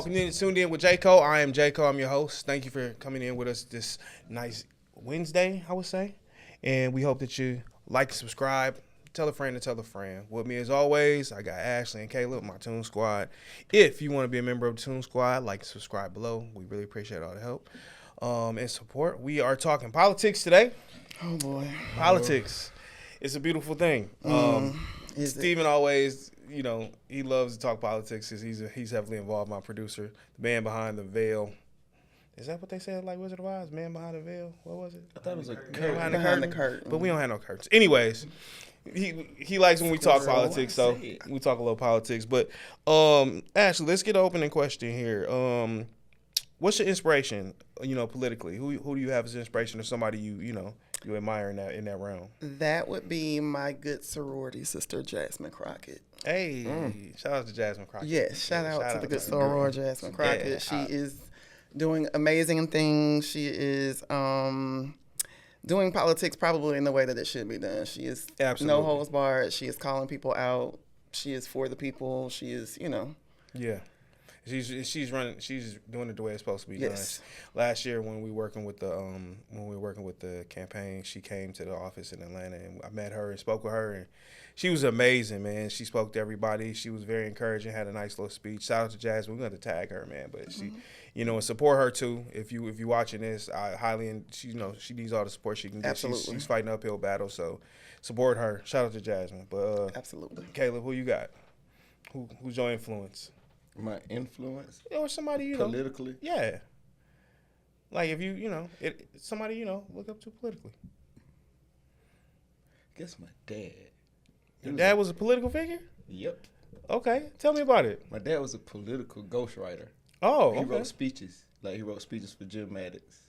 Welcome in, tuned in with J-Co. I am J-Co. I'm your host. Thank you for coming in with us this nice Wednesday, I would say. And we hope that you like and subscribe. Tell a friend to tell a friend. With me, as always, I got Ashley and Caleb, my Toon Squad. If you want to be a member of the Toon Squad, like and subscribe below. We really appreciate all the help and support. We are talking politics today. Oh, boy. Politics. It's a beautiful thing. Steven always, you know, he loves to talk politics because he's heavily involved. My producer, the man behind the veil. Is that what they said, like Wizard of Oz? Man behind the veil? What was it? I thought it was a curtain. Behind the curtain. But we don't have no curtains. Anyways, he likes when we talk politics, so we talk a little politics. But Ashley, let's get an opening question here. What's your inspiration, you know, politically? Who do you have as inspiration or somebody you admire in that realm? That would be my good sorority sister, Jasmine Crockett. Hey, shout out to Jasmine Crockett. Yes, shout out to the good soror, Jasmine Crockett. Yeah, she is doing amazing things. She is doing politics probably in the way that it should be done. She is Absolutely. no holds barred. She is calling people out. She is for the people. She is, Yeah. She's doing it the way it's supposed to be Yes. done. Last year when we were working with the campaign, she came to the office in Atlanta and I met her and spoke with her, and she was amazing, man. She spoke to everybody. She was very encouraging, had a nice little speech. Shout out to Jasmine. We're going to tag her, man, but she, and support her too. If you watching this, I highly, she needs all the support she can get. Absolutely. She's fighting an uphill battle, so support her. Shout out to Jasmine. But absolutely. Caleb, who you got? Who's your influence? My influence? Or somebody you politically? Yeah. Like if somebody look up to politically. I guess my dad. Your dad was a political figure? Yep. Okay. Tell me about it. My dad was a political ghostwriter. Oh, He okay. wrote speeches. Like he wrote speeches for Jim Maddox.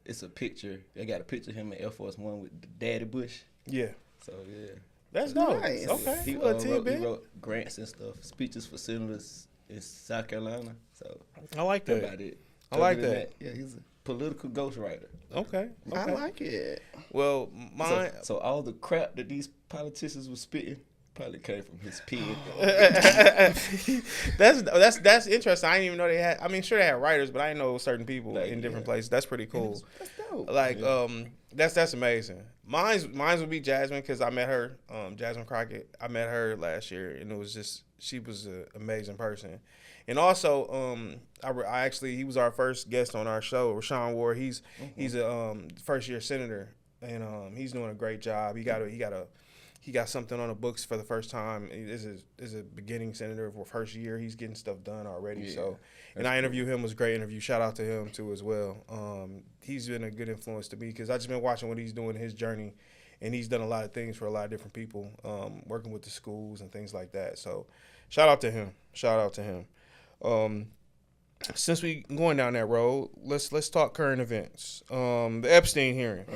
It's a picture. They got a picture of him in Air Force One with Daddy Bush. Yeah. So yeah. That's dope. Nice. Okay. He wrote grants and stuff, speeches for senators in South Carolina. So I like that's that. about it. I like Other than that. Yeah, he's a political ghostwriter. Okay. I like it. Well, mine. So all the crap that these politicians were spitting probably came from his pen. that's interesting. I didn't even know they had. I mean, sure they had writers, but I didn't know certain people Like, in different places. That's pretty cool. That's dope. Like that's amazing. Mine's would be Jasmine because I met her, Jasmine Crockett. I met her last year, and it was just she was an amazing person. And also, I actually he was our first guest on our show, Rashawn Ward. He's a first year senator, and he's doing a great job. He got something on the books for the first time. Is a beginning senator for first year. He's getting stuff done already. Yeah, So, and I interviewed him. It was a great interview. Shout out to him too as well. He's been a good influence to me because I just been watching what he's doing in his journey, and he's done a lot of things for a lot of different people, working with the schools and things like that. So, shout out to him. Since we going down that road, let's talk current events. The Epstein hearing.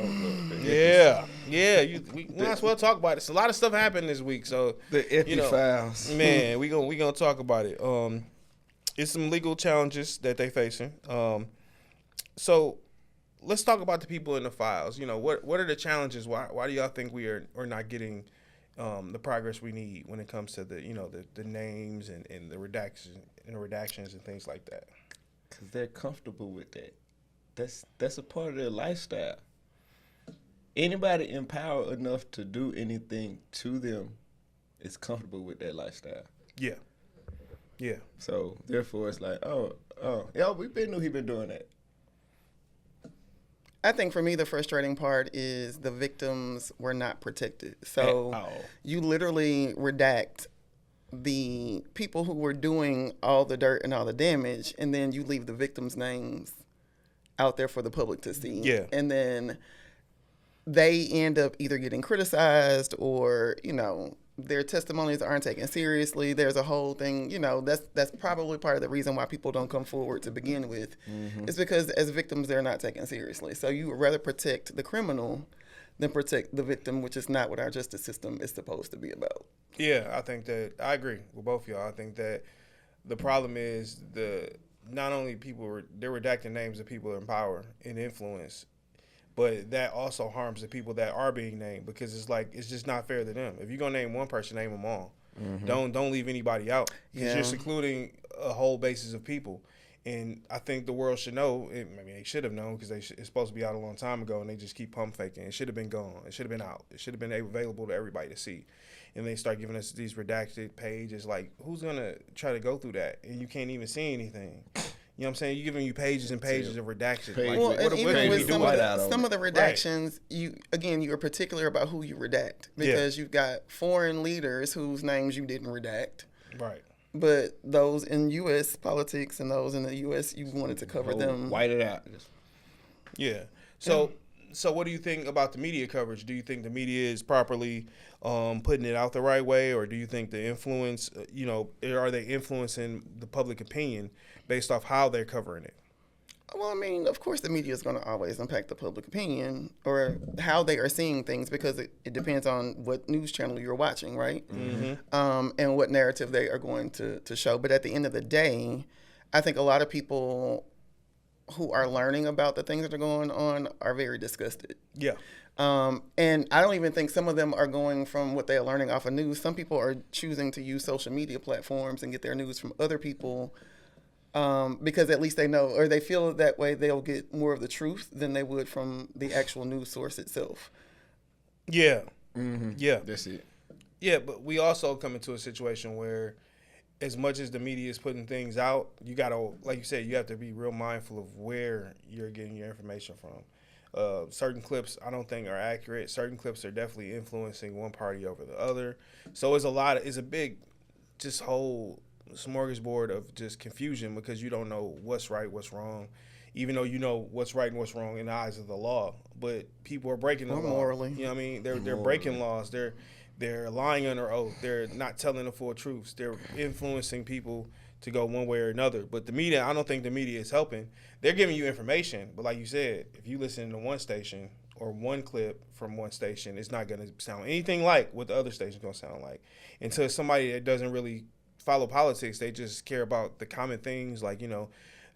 Yeah. We might as well talk about it. So a lot of stuff happened this week, so The Epi files. man, we gonna talk about it. It's some legal challenges that they facing. So let's talk about the people in the files. You know, what are the challenges? Why do y'all think we're not getting the progress we need when it comes to the names and the redactions and things like that? Because they're comfortable with that. That's a part of their lifestyle. Anybody in power enough to do anything to them is comfortable with that lifestyle. Yeah. So therefore, it's like, yeah, we knew he been doing that. I think for me, the frustrating part is the victims were not protected. So you literally redact the people who were doing all the dirt and all the damage, and then you leave the victims' names out there for the public to see. Yeah. And then they end up either getting criticized or, their testimonies aren't taken seriously. There's a whole thing, that's probably part of the reason why people don't come forward to begin with. It's because as victims, they're not taken seriously. So you would rather protect the criminal than protect the victim, which is not what our justice system is supposed to be about. Yeah, I think that I agree with both of y'all. I think that the problem is not only they're redacting names of people in power and influence, but that also harms the people that are being named because it's just not fair to them. If you're gonna name one person, name them all. Don't leave anybody out because you're secluding a whole basis of people. And I think the world should know. I mean, they should have known because it's supposed to be out a long time ago, and they just keep pump faking. It should have been gone. It should have been out. It should have been available to everybody to see. And they start giving us these redacted pages. Like, who's gonna try to go through that? And you can't even see anything. You know what I'm saying? You're giving you pages and pages of redacted. Page- Like, Well, what and do even we with do some of, without the, them? some of the redactions, you are particular about who you redact because you've got foreign leaders whose names you didn't redact, right. but those in U.S. politics and those in the U.S. you wanted to cover them. White it out. Yeah. So what do you think about the media coverage? Do you think the media is properly putting it out the right way, or do you think the influence, are they influencing the public opinion based off how they're covering it? Well, I mean, of course, the media is going to always impact the public opinion or how they are seeing things because it depends on what news channel you're watching, right? Mm-hmm. And what narrative they are going to show. But at the end of the day, I think a lot of people who are learning about the things that are going on are very disgusted. Yeah. And I don't even think some of them are going from what they are learning off of news. Some people are choosing to use social media platforms and get their news from other people because at least they know or they feel that way they'll get more of the truth than they would from the actual news source itself. Yeah. Mm-hmm. Yeah. That's it. Yeah, but we also come into a situation where as much as the media is putting things out, you got to, like you said, you have to be real mindful of where you're getting your information from. Certain clips I don't think are accurate. Certain clips are definitely influencing one party over the other. So it's a big just whole smorgasbord of just confusion because you don't know what's right, what's wrong, even though you know what's right and what's wrong in the eyes of the law. But people are breaking the law. Morally. You know what I mean? They're breaking laws. They're lying under oath. They're not telling the full truths. They're influencing people to go one way or another. But the media, I don't think the media is helping. They're giving you information. But like you said, if you listen to one station or one clip from one station, it's not going to sound anything like what the other station's going to sound like. And to somebody that doesn't really follow politics, they just care about the common things like,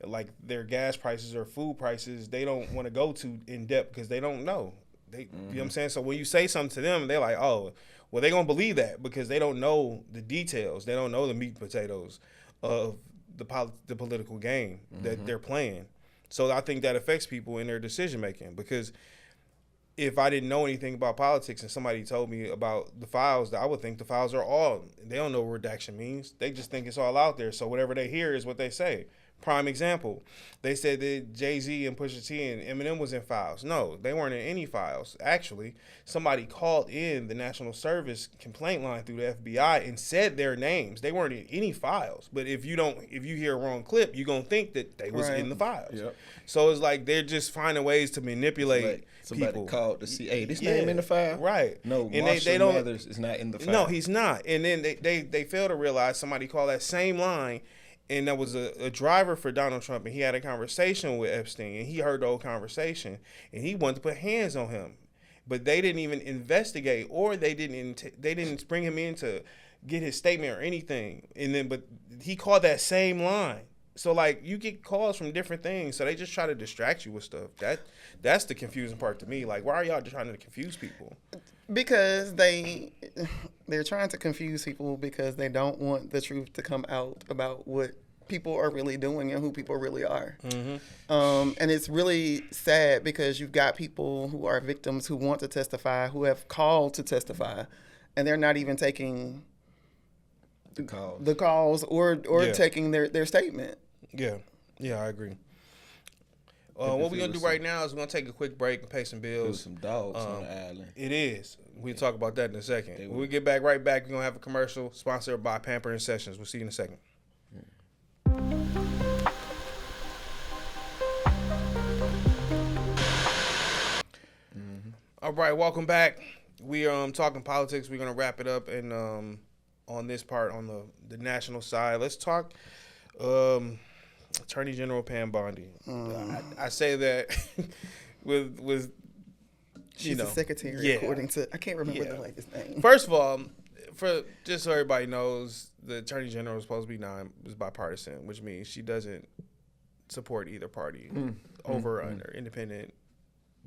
like their gas prices or food prices. They don't want to go too in depth because they don't know. You know what I'm saying? So when you say something to them, they're like, oh, well, they're going to believe that because they don't know the details. They don't know the meat and potatoes of the political game that they're playing. So I think that affects people in their decision making because if I didn't know anything about politics and somebody told me about the files, I would think the files are all, they don't know what redaction means. They just think it's all out there. So whatever they hear is what they say. Prime example, they said that Jay-Z and Pusha T and Eminem was in files. No, they weren't in any files. Actually, somebody called in the National Service complaint line through the FBI and said their names. They weren't in any files. But if you hear a wrong clip, you're going to think that they was in the files. Yep. So it's like they're just finding ways to manipulate somebody people. Called to see, hey, this name in the file? Right. No, and Marshall Mathers is not in the file. No, he's not. And then they fail to realize somebody called that same line, and that was a driver for Donald Trump, and he had a conversation with Epstein, and he heard the whole conversation, and he wanted to put hands on him. But they didn't even investigate, or they didn't bring him in to get his statement or anything. But he called that same line. So, like, you get calls from different things, so they just try to distract you with stuff. That's the confusing part to me. Like, why are y'all trying to confuse people? Because they're trying to confuse people because they don't want the truth to come out about what people are really doing and who people really are. Mm-hmm. And it's really sad because you've got people who are victims who want to testify, who have called to testify, and they're not even taking the calls or taking their statement. Yeah, I agree. What we're going to do right now is we're going to take a quick break and pay some bills. Some dogs on the island. It is. We'll talk about that in a second. When we get back, we're going to have a commercial sponsored by Pampering Sessions. We'll see you in a second. All right, welcome back. We are talking politics. We're going to wrap it up and on this part, on the national side. Let's talk Attorney General Pam Bondi. I say that with she's the secretary, according to, I can't remember the latest name. First of all, for just so everybody knows, the Attorney General is supposed to be is bipartisan, which means she doesn't support either party over or under, independent,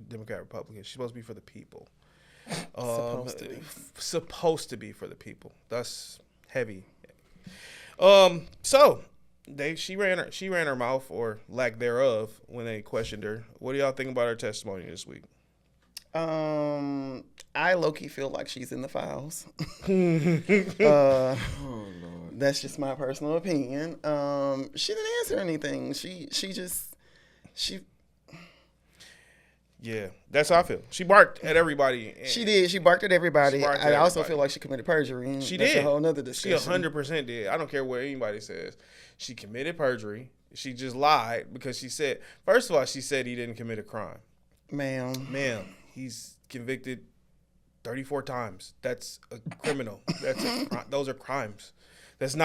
Democrat, Republican. She's supposed to be for the people. Supposed to be for the people. That's heavy. So She ran her mouth or lack thereof when they questioned her. What do y'all think about her testimony this week? I low-key feel like she's in the files. Oh Lord. That's just my personal opinion. She didn't answer anything. She Yeah, that's how I feel. She barked at everybody. She did. She barked at everybody. She barked at I also everybody. feel like she committed perjury. And She that's did. a whole nother She discussion. 100% did. I don't care what anybody says. She committed perjury. She just lied because she said, first of all, she said he didn't commit a crime. Ma'am. He's convicted 34 times. That's a criminal. Those are crimes. That's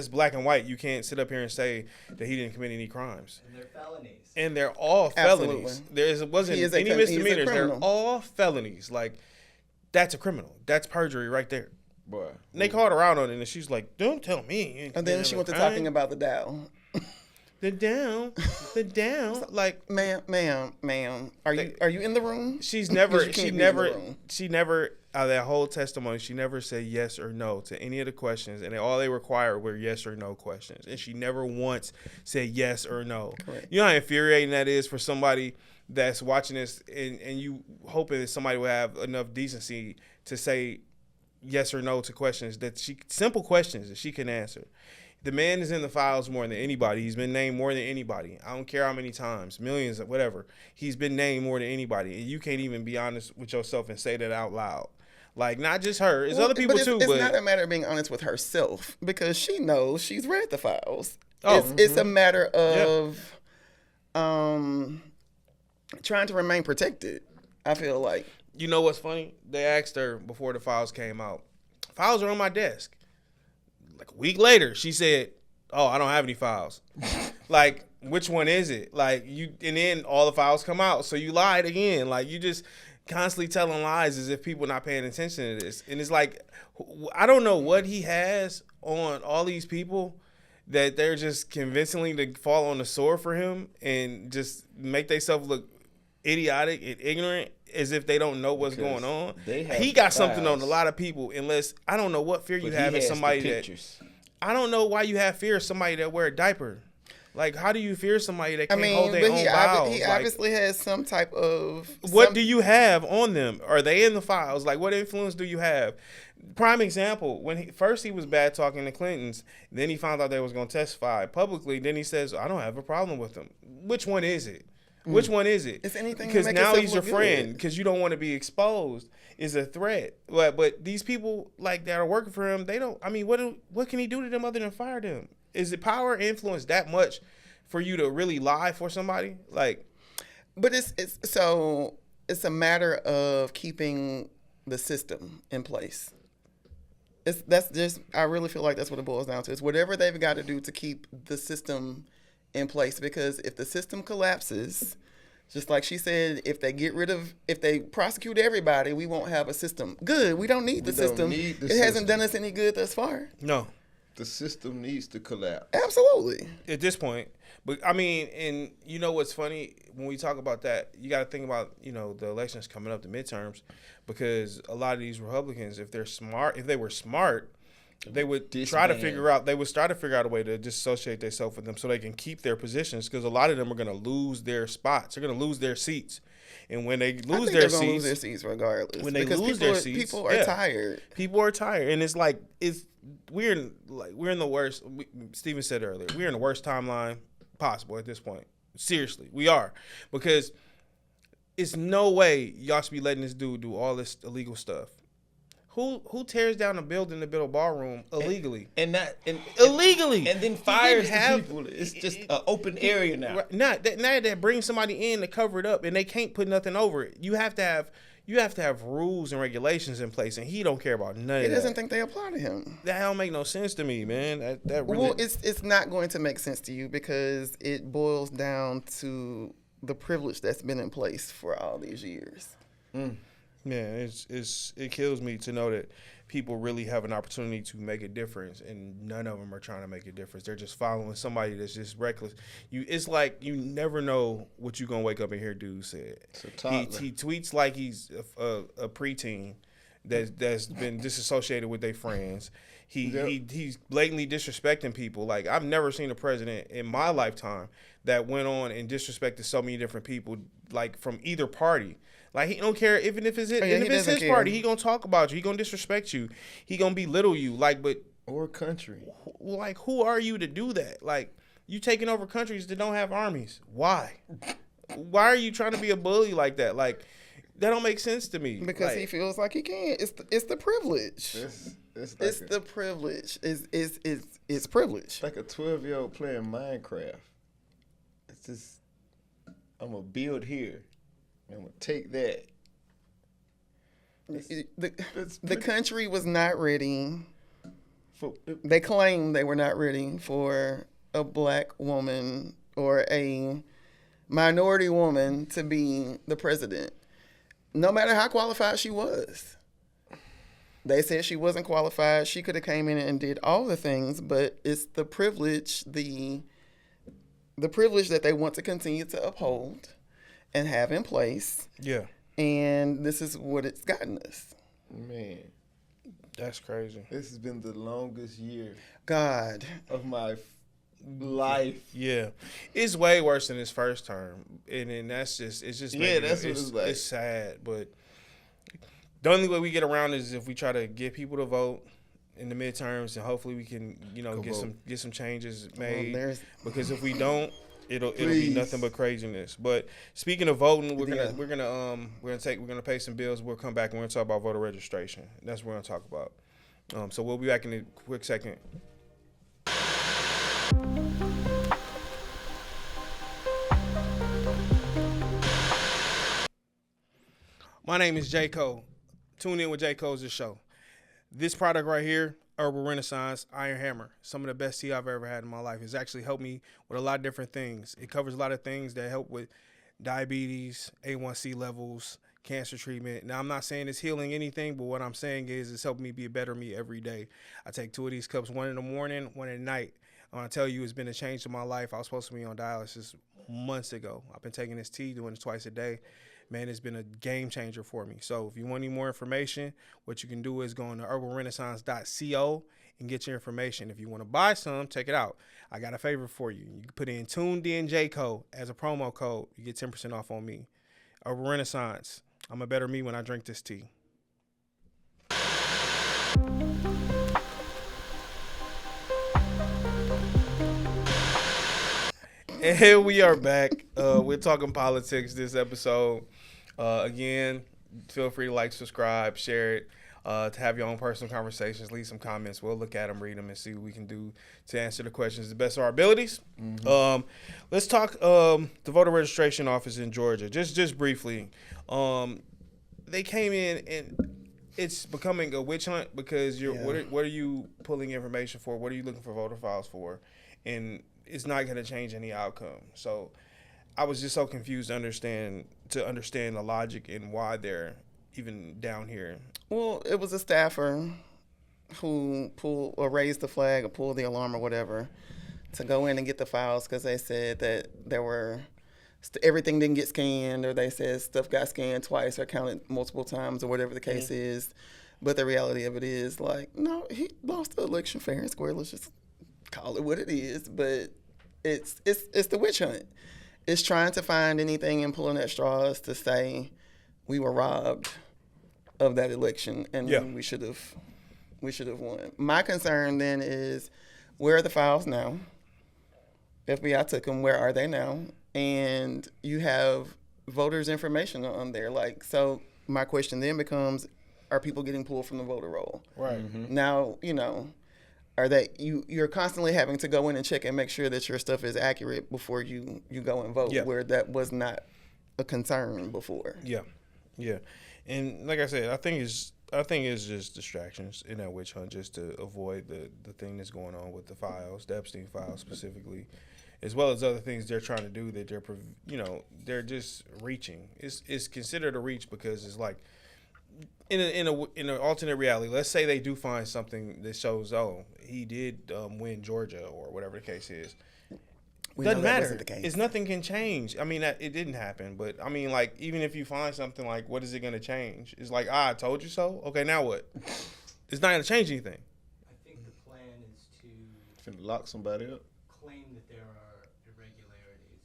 black and white. You can't sit up here and say that he didn't commit any crimes. And they're felonies. And they're all felonies. Absolutely. Wasn't He is a any crim- he's a misdemeanors. They're criminal. all felonies. Like, that's a criminal. That's perjury right there. Boy. And they called her out on it, and she's like, "Don't tell me." You ain't And then committed she a went to crime." talking about the Dow. the down. Like, Ma'am, are you in the room? she's never, 'Cause you she can't be in the never, room. she never. Out of that whole testimony, she never said yes or no to any of the questions, and all they required were yes or no questions, and she never once said yes or no. Correct. You know how infuriating that is for somebody that's watching this, and you hoping that somebody will have enough decency to say yes or no to questions simple questions that she can answer. The man is in the files more than anybody. He's been named more than anybody. I don't care how many times, millions, whatever. He's been named more than anybody, and you can't even be honest with yourself and say that out loud. Like, not just her. It's other people too. It's But not a matter of being honest with herself because she knows she's read the files. Oh, It's a matter of trying to remain protected. I feel like. you know what's funny? They asked her before the files came out. Files are on my desk. Like a week later, she said, "Oh, I don't have any files." Like, which one is it? Like, and then all the files come out, so you lied again. Like, you just constantly telling lies as if people not paying attention to this. And it's like, I don't know what he has on all these people that they're just convincingly to fall on the sword for him and just make themselves look idiotic and ignorant as if they don't know what's Because going on. they have He got something on a files. lot of people, unless I don't know what fear you But have he in has somebody the that pictures. I don't know why you have fear of somebody that wear a diaper. Like, how do you fear somebody that I can't mean, hold their but own he bowels? Like, obviously has some type of. what do you have on them? Are they in the files? Like, what influence do you have? Prime example, when he was bad talking the Clintons, then he found out they was going to testify publicly, then he says, I don't have a problem with them. Which one is it? Which one is it? It's anything to because make now yourself he's your look friend good. because you don't want to be exposed is a threat. But these people like that are working for him, they don't. I mean, what can he do to them other than fire them? Is it power influence that much for you to really lie for somebody? Like, But it's a matter of keeping the system in place. I really feel like that's what it boils down to. It's whatever they've got to do to keep the system in place, because if the system collapses, just like she said, if they prosecute everybody, we won't have a system. Good. We don't need the We don't system. need the It hasn't system. done us any good thus far. no. The system needs to collapse. Absolutely. At this point. But I mean, and you know what's funny when we talk about that, you got to think about, the elections coming up, the midterms, because a lot of these Republicans, if they were smart, they would try to figure out a way to disassociate themselves with them so they can keep their positions, because a lot of them are going to lose their spots. They're going to lose their seats. And when they lose they're their gonna lose seats, their seats regardless. when they because lose their seats, people are tired. People are tired, and it's like we're in the worst. Steven said earlier, we're in the worst timeline possible at this point. Seriously, we are, because it's no way y'all should be letting this dude do all this illegal stuff. Who tears down a building to build a ballroom illegally? Illegally, and then He fires didn't have- the people. It's just an open area now. Right, now that brings somebody in to cover it up, and they can't put nothing over it. You have to have rules and regulations in place, and he don't care about none He of that. doesn't think they apply to him. That don't make no sense to me, man. That really. Well, it's not going to make sense to you because it boils down to the privilege that's been in place for all these years. Man, it kills me to know that people really have an opportunity to make a difference, and none of them are trying to make a difference. They're just following somebody that's just reckless. It's like you never know what you're gonna wake up and hear dude said. It's a toddler. He tweets like he's a preteen, that's been disassociated with their friends. Yep. He's blatantly disrespecting people. Like, I've never seen a president in my lifetime that went on and disrespected so many different people, like from either party. Like, he don't care even if it's yeah, if he it's doesn't his care. party. He gonna talk about you. He gonna disrespect you. He gonna belittle you. Like, but Or country. like, who are you to do that? Like, you taking over countries that don't have armies. Why? Why are you trying to be a bully like that? Like, that don't make sense to me. Because like, he feels like he can. It's the privilege. It's like It's the privilege. It's privilege. like a 12-year-old playing Minecraft. It's just, I'm going to build here. I'm going to take that. The country was not ready. For, They claimed they were not ready for a black woman or a minority woman to be the president, no matter how qualified she was. They said she wasn't qualified. She could have came in and did all the things, but it's the privilege, the privilege that they want to continue to uphold and have in place. yeah, And this is what it's gotten us. man, that's crazy. this has been the longest year God. of my life. Yeah, it's way worse than his first term, and then it's just Yeah, making that's what it's like. It's sad, but the only way we get around is if we try to get people to vote in the midterms, and hopefully we can, Go get some changes Well, made. there's Because if we don't, it'll be Please. nothing but craziness. But speaking of voting, Yeah. we're gonna pay some bills. We'll come back and we're gonna talk about voter registration. That's what we're gonna talk about. So we'll be back in a quick second. My name is J. Cole. Tune in with J. Cole's show. This product right here, Herbal Renaissance Iron Hammer, some of the best tea I've ever had in my life. It's actually helped me with a lot of different things. It covers a lot of things that help with diabetes, A1C levels, cancer treatment. Now, I'm not saying it's healing anything, but what I'm saying is it's helping me be a better me every day. I take 2 of these cups, one in the morning, one at night. I want to tell you, it's been a change in my life. I was supposed to be on dialysis months ago. I've been taking this tea, doing it twice a day. Man, it's been a game changer for me. So if you want any more information, what you can do is go on to herbalrenaissance.co and get your information. If you want to buy some, check it out. I got a favor for you. You can put in Tuned In JCO as a promo code. You get 10% off on me. Herbal Renaissance. I'm a better me when I drink this tea. And here we are back. We're talking politics this episode. Again, feel free to like, subscribe, share it. To have your own personal conversations, leave some comments. We'll look at them, read them, and see what we can do to answer the questions to the best of our abilities. Let's talk the voter registration office in Georgia. Just briefly. They came in and it's becoming a witch hunt because what are you pulling information for? What are you looking for voter files for? And it's not going to change any outcome. So I was just so confused to understand the logic and why they're even down here. Well, it was a staffer who pulled or raised the flag or pulled the alarm or whatever to go in and get the files because they said that there were everything didn't get scanned, or they said stuff got scanned twice or counted multiple times or whatever the case is. But the reality of it is, like, no, he lost the election fair and square. Let's just call it what it is. But it's the witch hunt. It's trying to find anything and pulling at straws to say we were robbed of that election and we should have won. My concern then is, where are the files now? FBI took them. Where are they now? And you have voters' information on there. Like, so my question then becomes, are people getting pulled from the voter roll? Right. Now, are they you're constantly having to go in and check and make sure that your stuff is accurate before you go and vote, where that was not a concern before. Yeah. And like I said, I think it's just distractions in that witch hunt, just to avoid the thing that's going on with the files, the Epstein files specifically, as well as other things they're trying to do that they're just reaching. It's considered a reach because it's like in an alternate reality. Let's say they do find something that shows, he did win Georgia or whatever the case is. We Doesn't know that matter. wasn't the case. It's nothing can change. I mean, it didn't happen, but I mean, like, even if you find something, like, what is it going to change? It's like, I told you so. Okay, now what? It's not going to change anything. I think the plan is to Finna lock somebody up. claim that there are irregularities,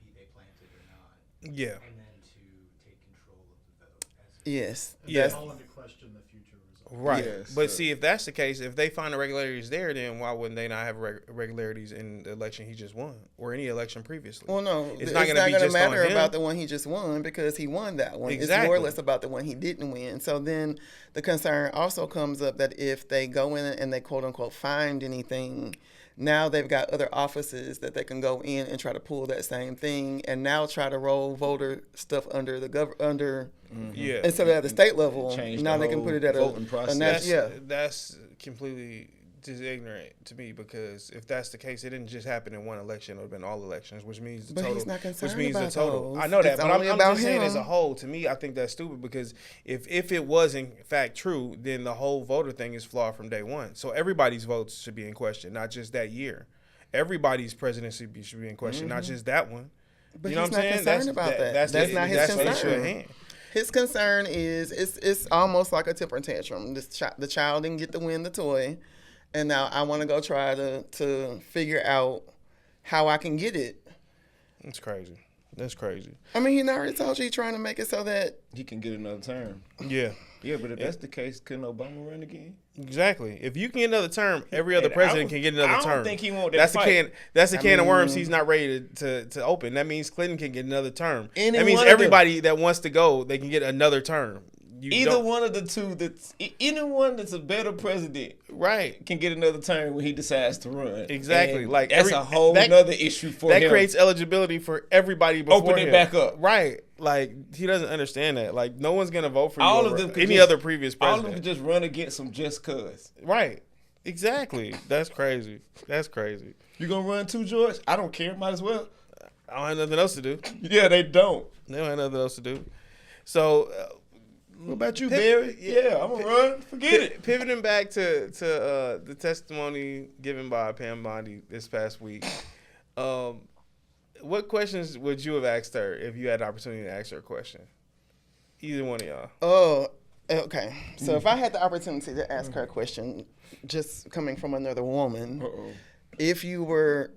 be they planted or not, Yeah. and then to take control of the vote. Yes. Yeah. That's- Call into question the future results. Right. Yes, But sir. see, if that's the case, if they find irregularities there, then why wouldn't they not have irregularities in the election he just won or any election previously? Well, no, It's not gonna be gonna just on matter him. about the one he just won because he won that one. It's Exactly. more or less about the one he didn't win. So then the concern also comes up that if they go in and they quote unquote find anything, now they've got other offices that they can go in and try to pull that same thing and now try to roll voter stuff under the under Yeah. instead of at the state level. Change Now the they can whole put it at voting a process. That's, yeah. that's completely just ignorant to me because if that's the case, it didn't just happen in one election. It would have been all elections, which means the But total. he's not concerned which means about the total. those. I know that, It's but only I'm about just saying as a him. whole. To me, I think that's stupid because if it was in fact true, then the whole voter thing is flawed from day one. So everybody's votes should be in question, not just that year. Everybody's presidency should be in question, not just that one. But you know he's what I'm not saying? concerned about that. That's the- not his that's the issue at concern. hand. His concern is it's almost like a temper tantrum. The child didn't get to win the toy, and now I want to go try to figure out how I can get it. It's crazy. That's crazy. I mean, he already told you he's trying to make it so that He can get another term. Yeah. Yeah, but if that's the case, couldn't Obama run again? Exactly. If you can get another term, every other And president I can get another don't term. think he want that That's fight. a can. That's a can of worms. mean- He's not ready to open. That means Clinton can get another term. Any that means one of them. everybody that wants to go, they can get another term. You Either don't- one of the two anyone that's a better president right? can get another term when he decides to run. Exactly. And Like, that's a whole nother issue for That him. creates eligibility for everybody before Open it him. back up. Right. Like he doesn't understand that. Like no one's gonna vote for All you of over them could any just- other previous All of president. them could just run against him just cause. Right. Exactly. That's crazy. That's crazy. You gonna run too, George? I don't care. Might as well. I don't have nothing else to do. Yeah, they don't. They don't have nothing else to do. So What about you, Piv- Barry? yeah, Yeah, I'm gonna run. Forget it. Pivoting back to the testimony given by Pam Bondi this past week, what questions would you have asked her if you had the opportunity to ask her a question? Either one of y'all. oh, okay. So if I had the opportunity to ask her a question, just coming from another woman, Uh-oh. if your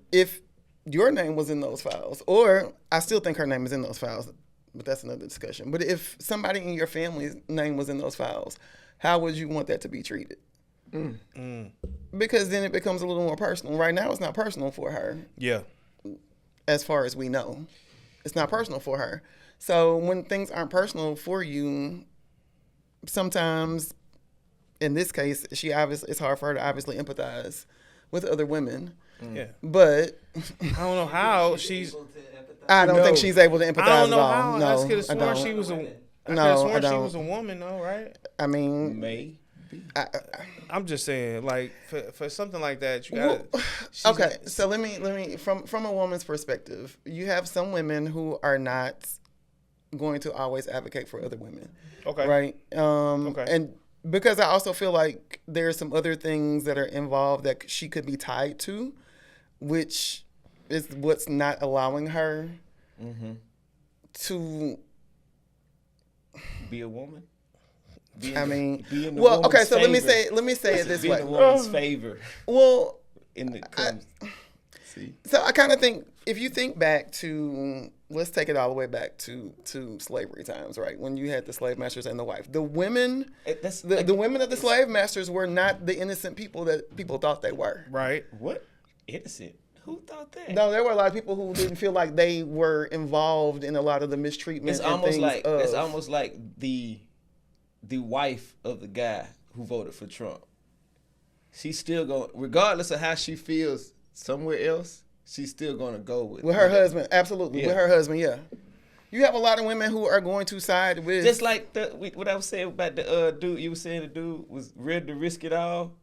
name was in those files, or I still think her name is in those files, but that's another discussion. But if somebody in your family's name was in those files, how would you want that to be treated? Because then it becomes a little more personal. Right now, it's not personal for her, Yeah. as far as we know. It's not personal for her. So when things aren't personal for you, sometimes, in this case, it's hard for her to obviously empathize with other women. Yeah. But I don't know how she's. able to empathize. I don't think she's able to empathize I don't know at all. how. No, I could have I sworn don't. she was a. I No, could have sworn I she don't. was a woman, though, right? I mean, May. I'm just saying, like for something like that, you gotta. well, she's- okay. So let me from a woman's perspective, you have some women who are not going to always advocate for other women. Okay. Right. Okay. And because I also feel like there are some other things that are involved that she could be tied to, which is what's not allowing her to. Be a woman. I mean, be in the well, woman's okay. So let me favor. say it this Be in way. the woman's favor. Well, In the comes. See. so I kind of think if you think back to, let's take it all the way back to slavery times, right? When you had the slave masters and the wife, the women, That's the women of the slave masters were not the innocent people that people thought they were. Right. what? Innocent. Who thought that? No, there were a lot of people who didn't feel like they were involved in a lot of the mistreatment. It's and almost things like of, it's almost like the wife of the guy who voted for Trump. She's still going, regardless of how she feels somewhere else. She's still going to go with her husband. Absolutely, Yeah. with her husband. Yeah, you have a lot of women who are going to side with. Just like what I was saying about the dude. You were saying the dude was ready to risk it all.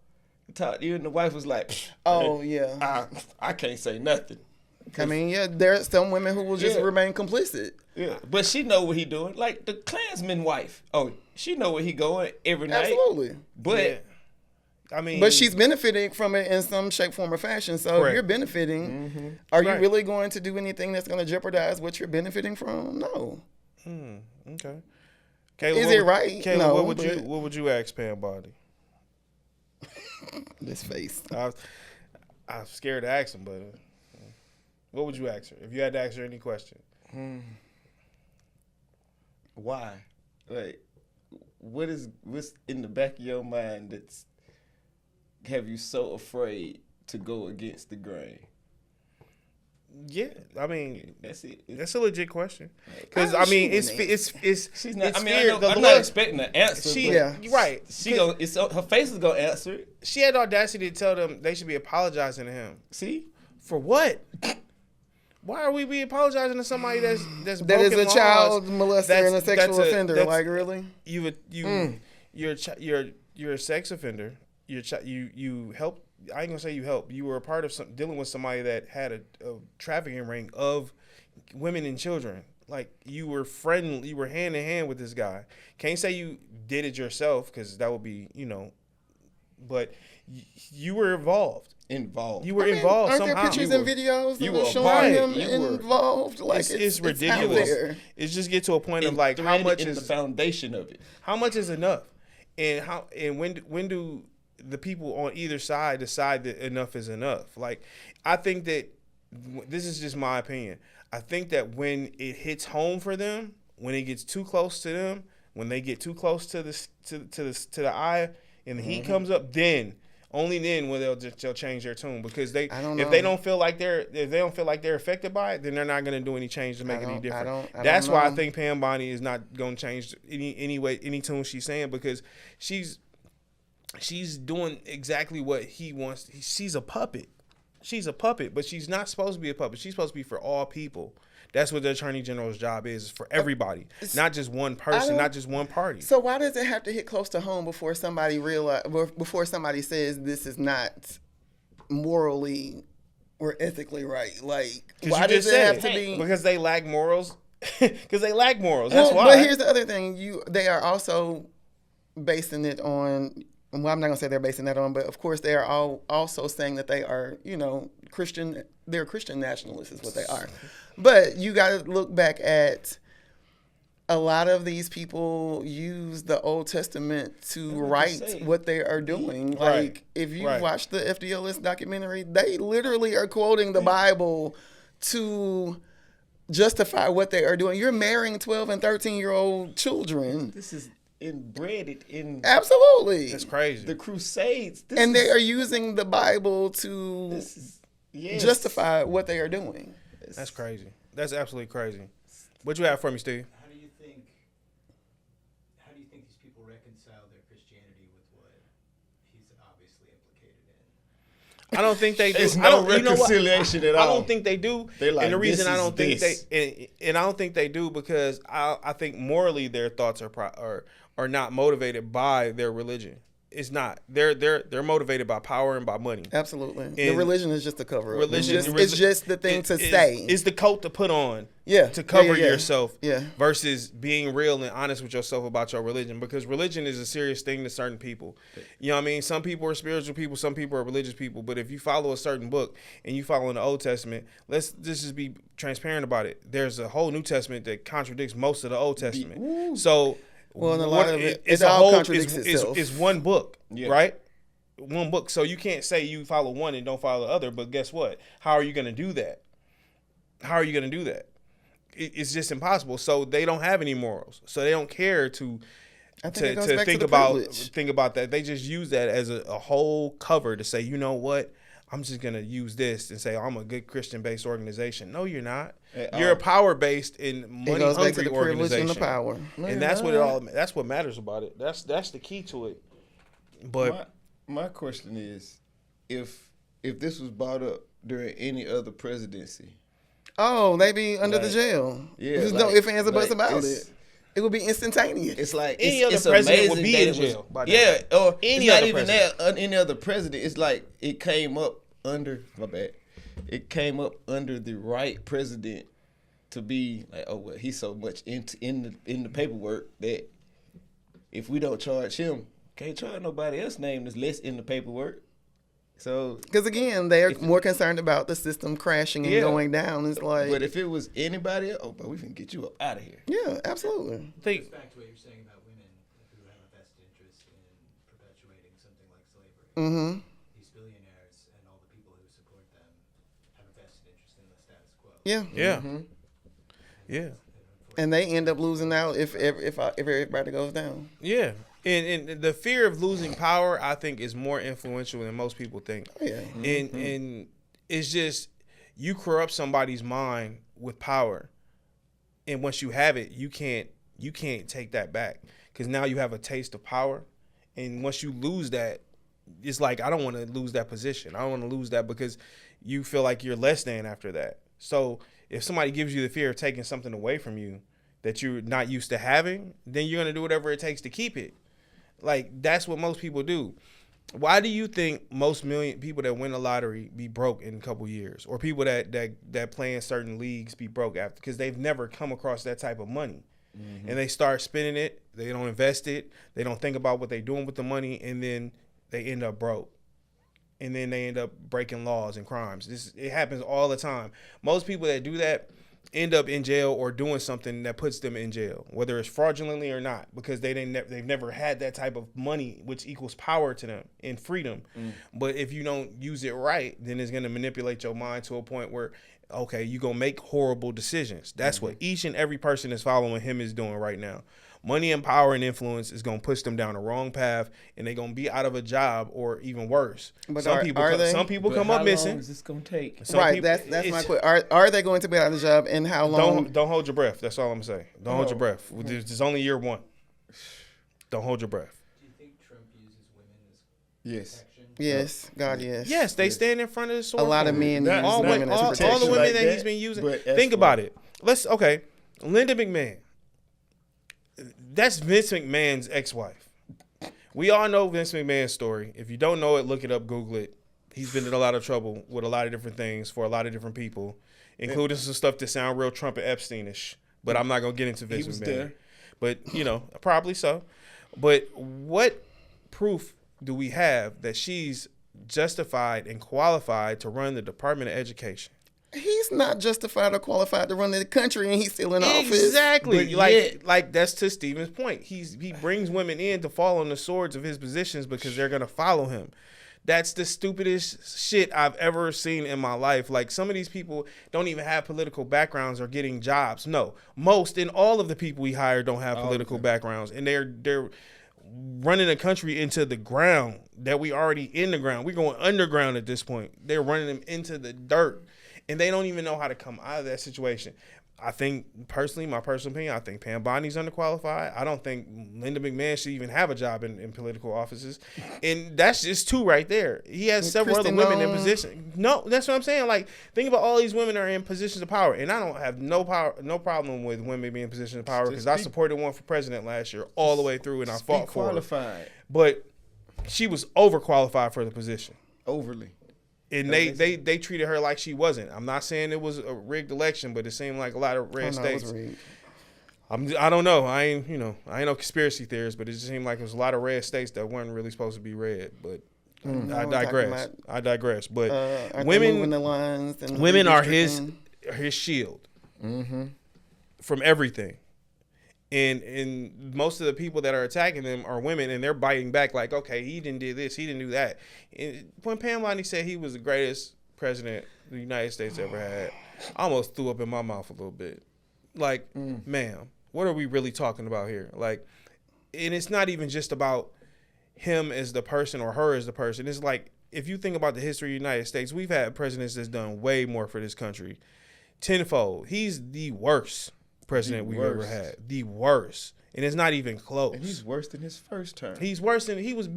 He talked to you, and the wife was like, oh yeah. I can't say nothing." I mean, yeah, there are some women who will just Yeah. remain complicit. Yeah, but she know what he doing. Like the Klansman wife. Oh, she know where he going every night. Absolutely. But Yeah. I mean, But she's benefiting from it in some shape, form, or fashion. So Correct. if you're benefiting, are you Right. really going to do anything that's going to jeopardize what you're benefiting from? No. Okay. Kayla, Is what it would- right? Kayla, No, what would but- you what would you ask Pam Bondi? This face. I'm scared to ask him, but what would you ask her if you had to ask her any question? Why? Like, what's in the back of your mind that's have you so afraid to go against the grain? Yeah, I mean, That's it. that's a legit question. Because Oh, I mean, she it's wouldn't She's not. it's I mean, fear. I know, The I'm Lord- not expecting an answer. She, but Yeah. right. She gonna. It's her face is gonna answer it. She had the audacity to tell them they should be apologizing to him See, for what? Why are we apologizing to somebody that's That is broken a laws? child molester That's- and a sexual that's offender. that's- Like, really? You're a sex offender. You help. I ain't gonna say you help. You were a part of dealing with somebody that had a trafficking ring of women and children. Like, you were friendly. You were hand in hand with this guy. Can't say you did it yourself because that would be but you were involved. You were involved Aren't somehow. there pictures and videos you that were are a showing part. him You were- involved? Like, It's out ridiculous. there. It's just get to a point of like how Threaded much in is the foundation of it? how much is enough, and when do the people on either side decide that enough is enough? Like, I think that this is just my opinion. I think that when it hits home for them, when it gets too close to them, when they get too close to the eye, and the heat comes up, then only then will they'll change their tune, because I don't if know. they don't feel like they're affected by it, then they're not going to do any change to make it any different. I don't That's why I know. think Pam Bondi is not going to change any tune she's saying, because she's doing exactly what he wants. She's a puppet. She's a puppet, but she's not supposed to be a puppet. She's supposed to be for all people. That's what the Attorney General's job is for everybody, not just one person, not just one party. So why does it have to hit close to home before somebody before somebody says this is not morally or ethically right? Like, 'Cause why you does just it said have to be? because they lack morals. Because they lack morals. That's Well, why. But here's the other thing: they are also basing it on. Well, I'm not gonna say they're basing that on, but of course they are all also saying that they are, Christian. They're Christian nationalists, is what they are. But you got to look back at a lot of these people use the Old Testament to write what they are doing. Right. Like, if you Right. watch the FDLS documentary, they literally are quoting the Bible to justify what they are doing. You're marrying 12 and 13-year-old children. This is embedded in Absolutely. That's crazy. the Crusades. This And is, they are using the Bible to This is yes. justify what they are doing. That's crazy. That's absolutely crazy. What you have for me, Steve? How do you think these people reconcile their Christianity with what he's obviously implicated in? I don't think they do. There's I no don't, you know what? reconciliation at I all. don't think they do. They're like, and the reason this I is don't think this. and I don't think they do because I think morally their thoughts are not motivated by their religion. It's not. They're motivated by power and by money. Absolutely. The And religion is just a cover up. Religion It's just the thing to say. It's the coat to put on. Yeah. To cover Yeah. yourself. Yeah. Versus being real and honest with yourself about your religion, because religion is a serious thing to certain people. You know what I mean? Some people are spiritual people, some people are religious people. But if you follow a certain book and you follow in the Old Testament, let's just be transparent about it. There's a whole New Testament that contradicts most of the Old Testament. So, Well, and a lot of it it's all a whole. contradicts itself. It's one book, Yeah. right? One book. So you can't say you follow one and don't follow the other. But guess what? How are you going to do that? How are you going to do that? It's just impossible. So they don't have any morals. So they don't care to I think it goes back think to the about privilege. that. They just use that as a whole cover to say, you know what? I'm just gonna use this and say I'm a good Christian-based organization. No, you're not. You're a power-based and It goes back to money-hungry the privilege organization. and the power. And that's what it all. That's what matters about it. That's the key to it. But my question is, if this was brought up during any other presidency, Oh, they be under the Like, jail. yeah, There's no like- ifs, ands, or buts like, about it's- it. It would be instantaneous. it's like Any it's other president amazing would be that in it was- jail by now. Yeah, or Any it's not other even president. that. Any other president, it's like it came up under. My bad. It came up under the right president to be like, oh well, he's so much in the paperwork that if we don't charge him, Can't try nobody else's name that's less in the paperwork. So, Because again, they're more concerned about the system crashing and Yeah. going down. It's like, but if it was anybody else, oh, but we can get you up out of here. yeah, absolutely. Think Goes back to what you're saying about women who have a vested interest in perpetuating something like slavery. Mm-hmm. These billionaires and all the people who support them have a vested interest in the status quo. Yeah. yeah, Mm-hmm. yeah. And they end up losing out if everybody goes down. Yeah. And the fear of losing power, I think, is more influential than most people think. Oh, yeah. And it's just you corrupt somebody's mind with power, and once you have it, you can't take that back because now you have a taste of power, and once you lose that, it's like I don't want to lose that position. I don't want to lose that because you feel like you're less than after that. So if somebody gives you the fear of taking something away from you that you're not used to having, then you're gonna do whatever it takes to keep it. Like that's what most people do. Why do you think most million people that win the lottery be broke in a couple years, or people that play in certain leagues be broke after? Because they've never come across that type of money, and they start spending it. They don't invest it. They don't think about what they're doing with the money, and then they end up broke, and then they end up breaking laws and crimes. It happens all the time. Most people that do that end up in jail or doing something that puts them in jail, whether it's fraudulently or not, because they've never had that type of money, which equals power to them and freedom. But if you don't use it right, then it's going to manipulate your mind to a point where, okay, you're going to make horrible decisions. That's what each and every person that's following him is doing right now. Money and power and influence is going to push them down the wrong path, and they're going to be out of a job or even worse. But some are people they? come up missing. How long is this gonna take? Some Right. people- That's my it's- question. Are they going to be out of the job, and how long? Don't hold your breath. That's all I'm saying. Don't hold your Oh. breath. There's only year one. Don't hold your breath. Do you think Trump uses women as Yes. protection? Yes. God. Yes. Yes, they stand in front of the sword. A lot for of him. men Not- use all, not women as all protection. the women like that that, he's been using. but as Think for- about it. Linda McMahon. That's Vince McMahon's ex-wife. We all know Vince McMahon's story. If you don't know it, look it up, Google it. He's been in a lot of trouble with a lot of different things for a lot of different people, including some stuff that sound real Trump and Epstein-ish. But I'm not gonna get into Vince was McMahon. there. But probably so. But what proof do we have that she's justified and qualified to run the Department of Education? He's not justified or qualified to run the country, and he's still in office. Exactly. But Like, yet- like that's to Stephen's point. He brings women in to fall on the swords of his positions because they're gonna follow him. That's the stupidest shit I've ever seen in my life. Like some of these people don't even have political backgrounds or getting jobs. No, most and all of the people we hire don't have political backgrounds, and they're running the country into the ground that we already in the ground. We're going underground at this point. They're running them into the dirt, and they don't even know how to come out of that situation. I think personally, my personal opinion, I think Pam Bondi's underqualified. I don't think Linda McMahon should even have a job in political offices. And that's just two right there. He has And several Kristi other women in Noem. position. No, that's what I'm saying. Like, think about all these women are in positions of power. And I don't have no problem with women being in positions of power because I supported one for president last year all the way through and I fought for her. qualified But she was overqualified for the position. overly. And they treated her like she wasn't. I'm not saying it was a rigged election, but it seemed like a lot of red Oh, no, it was states. rigged. I don't know. I ain't no conspiracy theorist, but it just seemed like it was a lot of red states that weren't really supposed to be red. But I we're talking digress. about, I digress. But Aren't they moving women the lines and women are his redistricting? shield from everything. And most of the people that are attacking them are women, and they're biting back like, okay, he didn't do this, he didn't do that. And when Pam Bondi said he was the greatest president the United States ever had, I almost threw up in my mouth a little bit. Like, ma'am, what are we really talking about here? Like, and it's not even just about him as the person or her as the person. It's like, if you think about the history of the United States, we've had presidents that's done way more for this country. Tenfold. He's the worst president we've ever worst. had. The worst. And it's not even close. And he's worse than his first term. He's worse than he was a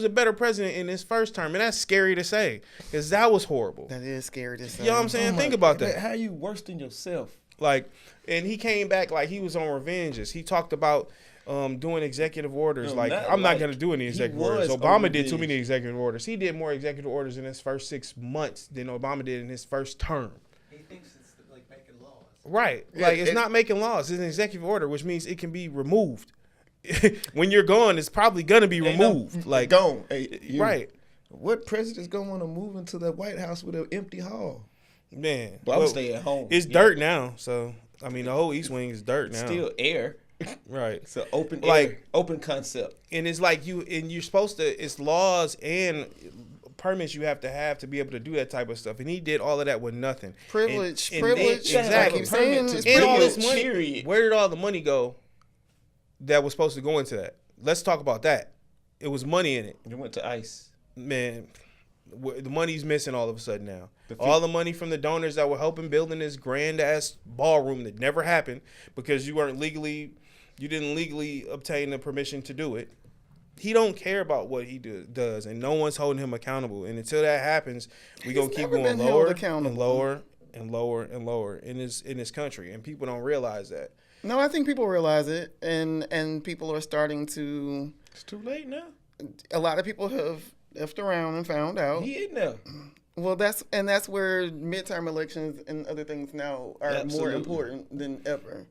better president in his first term. And that's scary to say. Because that was horrible. That is scary to say. You know what I'm saying? Think about that. How you worse than yourself? Like, and he came back like he was on revenges. He talked about doing executive orders. No, like, not I'm not like going to do any he executive orders. was on Obama did too revenge. many executive orders. He did more executive orders in his first 6 months than Obama did in his first term. He thinks it's like making laws. Right. Yeah, Like, it's and- not making laws. It's an executive order, which means it can be removed. when you're gone, it's probably gonna be Ain't no- removed. Like gone. Hey, right, What president's gonna want to move into the White House with an empty hall? man. But I'm Well, staying home. it's Yeah. dirt now, so I mean the whole East Wing is dirt now. Still air. Right. It's an open Like- air, open concept. And it's like you're supposed to. It's laws and permits you have to be able to do that type of stuff. And he did all of that with nothing. Privilege, And privilege. exactly. I keep saying it's And all privilege. this money. Period. Where did all the money go that was supposed to go into that? Let's talk about that. It was money in it, You went to ICE. man. The money's missing all of a sudden now. The All the money from the donors that were helping building this grand ass ballroom that never happened because you didn't legally obtain the permission to do it. He don't care about what he does, and no one's holding him accountable. And until that happens, we gonna keep never going been held lower and accountable. lower and lower and lower in this country, and people don't realize that. No, I think people realize it, and people are starting to. It's too late now. A lot of people have effed around and found out. He in there. Well, that's where midterm elections and other things now are more Absolutely. important than ever.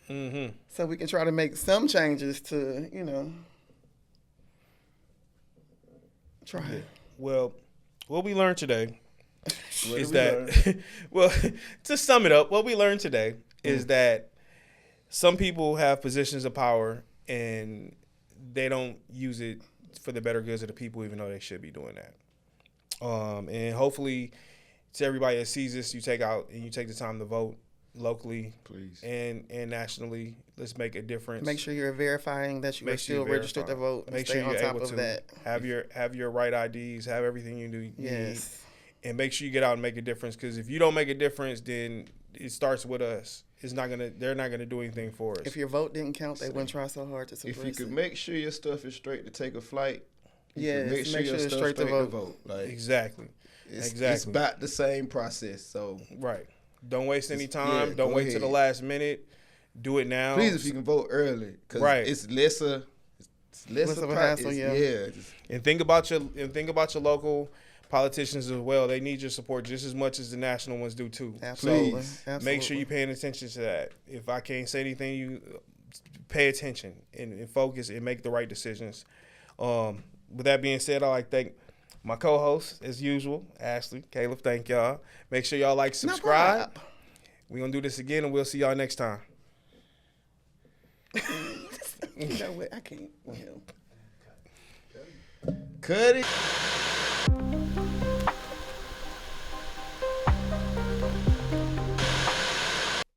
Mm-hmm. So we can try to make some changes to, try. Well, what we learned today What is did we learn? that, well, to sum it up, what we learned today is that some people have positions of power and they don't use it for the better goods of the people, even though they should be doing that. And hopefully, to everybody that sees this, you take the time to vote locally, Please. and nationally. Let's make a difference. Make sure you're verifying that you are still registered to vote. And Make stay sure on you're top able of to that. have your right IDs, have everything you need. Yes. And make sure you get out and make a difference. Because if you don't make a difference, then it starts with us. They're not gonna do anything for us. If your vote didn't count, they wouldn't try so hard to suppress If you could it. make sure your stuff is straight to take a flight, you Yes, can make sure make your sure it's stuff straight to straight to vote. vote. Like Exactly. it's Exactly. about the same process. So Right. Don't waste any Just- time. yeah, Don't go wait till the ahead. last minute. Do it now. please, if you can vote early, because Right. it's lesser. It's less Less of a pri- hassle, it's- yeah. just- And think about your local politicians as well. They need your support just as much as the national ones do too. Absolutely. Please. So Absolutely. make sure you're paying attention to that. If I can't say anything, you pay attention and focus and make the right decisions. With that being said, I'd like to thank my co-hosts as usual, Ashley, Caleb. Thank y'all. Make sure y'all like, No subscribe. problem. We're gonna do this again, and we'll see y'all next time. You know what? I can't. Well. Cut it.